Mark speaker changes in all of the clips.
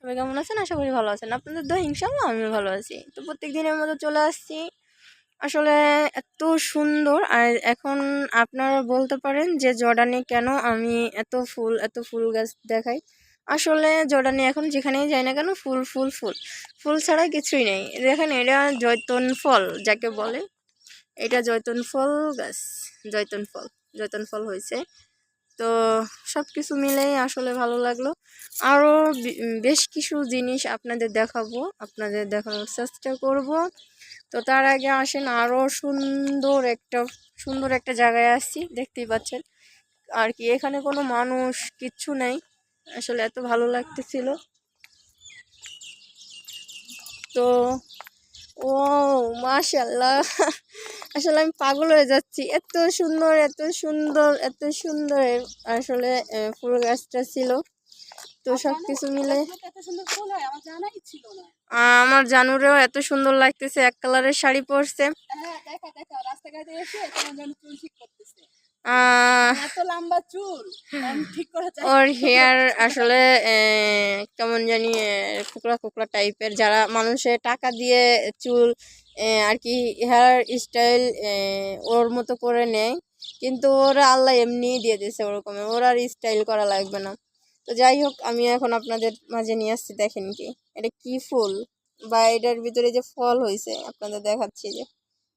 Speaker 1: সবাই কেমন আছেন? আশা করি ভালো আছেন। আপনাদের দোয়া ইনশাআল্লাহ আমিও ভালো আছি। তো প্রত্যেক দিনের মতো চলে আসছি। আসলে এত সুন্দর, আর এখন আপনারা বলতে পারেন যে জর্ডানে কেন আমি এত ফুল গাছ দেখাই। আসলে জর্ডানে এখন যেখানেই যাই না কেন ফুল ফুল ফুল ফুল ছাড়া কিছুই নেই। দেখেন, এটা জয়তুন ফল যাকে বলে, এটা জয়তুন ফল গাছ। জয়তুন ফল হয়েছে। তো সব কিছু মিলেই আসলে ভালো লাগলো। আরও বেশ কিছু জিনিস আপনাদের দেখাবো, আপনাদের দেখানোর চেষ্টা করব। তো তার আগে আসেন, আরও সুন্দর একটা জায়গায় আসছি, দেখতেই পাচ্ছেন। আর কি, এখানে কোনো মানুষ কিচ্ছু নেই, আসলে এত ভালো লাগতেছিল। তো ও মাশাআল্লাহ, আসলে আমি পাগল হয়ে যাচ্ছি, এত সুন্দর এত সুন্দর এত সুন্দর আসলে ফুল গাছটা ছিল। তো সব কিছু মিলে আমার জানুরেও এত সুন্দর লাগতেছে, এক কালারের শাড়ি পরছে। ওর হেয়ার আসলে কেমন জানি কোকড়া কোকড়া টাইপের, যারা মানুষের টাকা দিয়ে চুল আর কি হেয়ার স্টাইল ওর মতো করে নেয়, কিন্তু ওরা আল্লাহ এমনিই দিয়ে দিয়েছে ওরকমের, ওর আর স্টাইল করা লাগবে না। তো যাই হোক, আমি এখন আপনাদের মাঝে নিয়ে আসছি, দেখেন কি এটা কি ফুল, বা এটার ভিতরে যে ফল হয়েছে আপনাদের দেখাচ্ছি,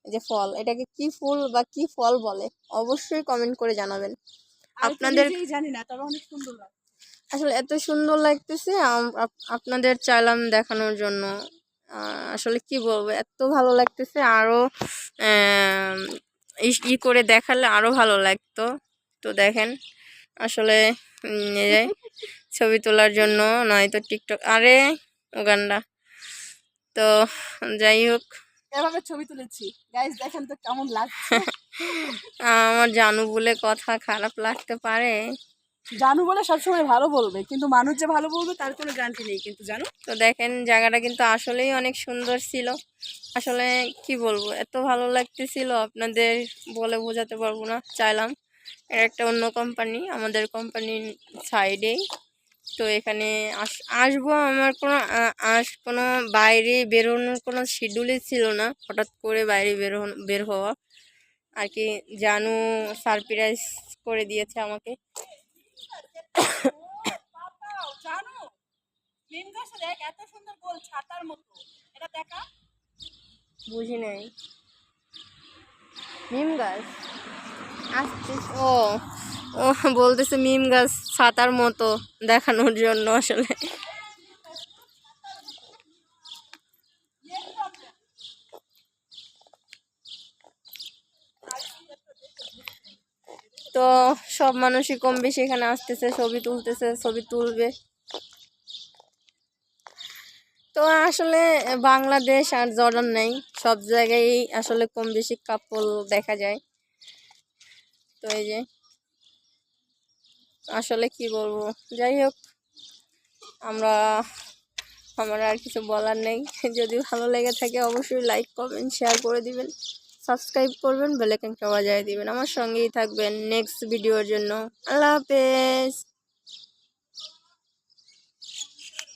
Speaker 1: যে ফল, এটাকে কি ফুল বা কি ফল বলে অবশ্যই কমেন্ট করে জানাবেন। আপনাদের
Speaker 2: জানি না, তবে অনেক সুন্দর লাগে,
Speaker 1: আসলে এত সুন্দর লাগতেছে, আপনাদের চাইলাম দেখানোর জন্য। আসলে কি বলবো, এত ভালো লাগতেছে, আরো করে দেখালে আরো ভালো লাগতো। তো দেখেন, আসলে ছবি তোলার জন্য, নয়তো টিকটক, আরে উগান্ডা। তো যাই হোক,
Speaker 2: এভাবে ছবি তুলেছি, গাইস দেখেন তো কেমন লাগছে।
Speaker 1: আমার জানু বলে কথা খারাপ লাগতে পারে,
Speaker 2: জানু বলে সবসময় ভালো বলবে, কিন্তু মানুষ যে ভালো বলবে তার কোনো গ্যারান্টি নেই, কিন্তু জানো।
Speaker 1: তো দেখেন, জায়গাটা কিন্তু আসলেই অনেক সুন্দর ছিল। আসলে কি বলবো, এত ভালো লাগতেছিল, আপনাদের বলে বোঝাতে পারবো না। চাইলাম, এর একটা অন্য কোম্পানি, আমাদের কোম্পানির সাইডেই। তো এখানে আসবো, আমার কোনো বাইরে বেরোনোর কোনো শিডিউলই ছিল না, হঠাৎ করে বাইরে বের হওয়া আর কি। জানু সারপ্রাইজ করে দিয়েছে আমাকে।
Speaker 2: জানো, নিম গাছে দেখ এত সুন্দর গোল ছাতার মতো, এটা দেখা।
Speaker 1: বুঝি নাই, নিম গাছ আসছে, ও ও বলতেছে নিম গাছ ছাতার মতো দেখানোর জন্য আসলে। তো সব মানুষই কম বেশি এখানে আসতেছে, ছবি তুলতেছে, ছবি তুলবে। তো আসলে বাংলাদেশ আর জর্ডান নেই, সব জায়গায় আসলে কম বেশি কাপল দেখা যায়। তো এই যে, আসলে কি বলবো, যাই হোক, আমার আর কিছু বলার নেই। যদি ভালো লেগে থাকে অবশ্যই লাইক কমেন্ট শেয়ার করে দিবেন, সাবস্ক্রাইব করবেন, বেল আইকনটা বাজিয়ে দিবেন, আমার সঙ্গেই থাকবেন নেক্সট ভিডিওর জন্য। আল্লাহ হাফেজ।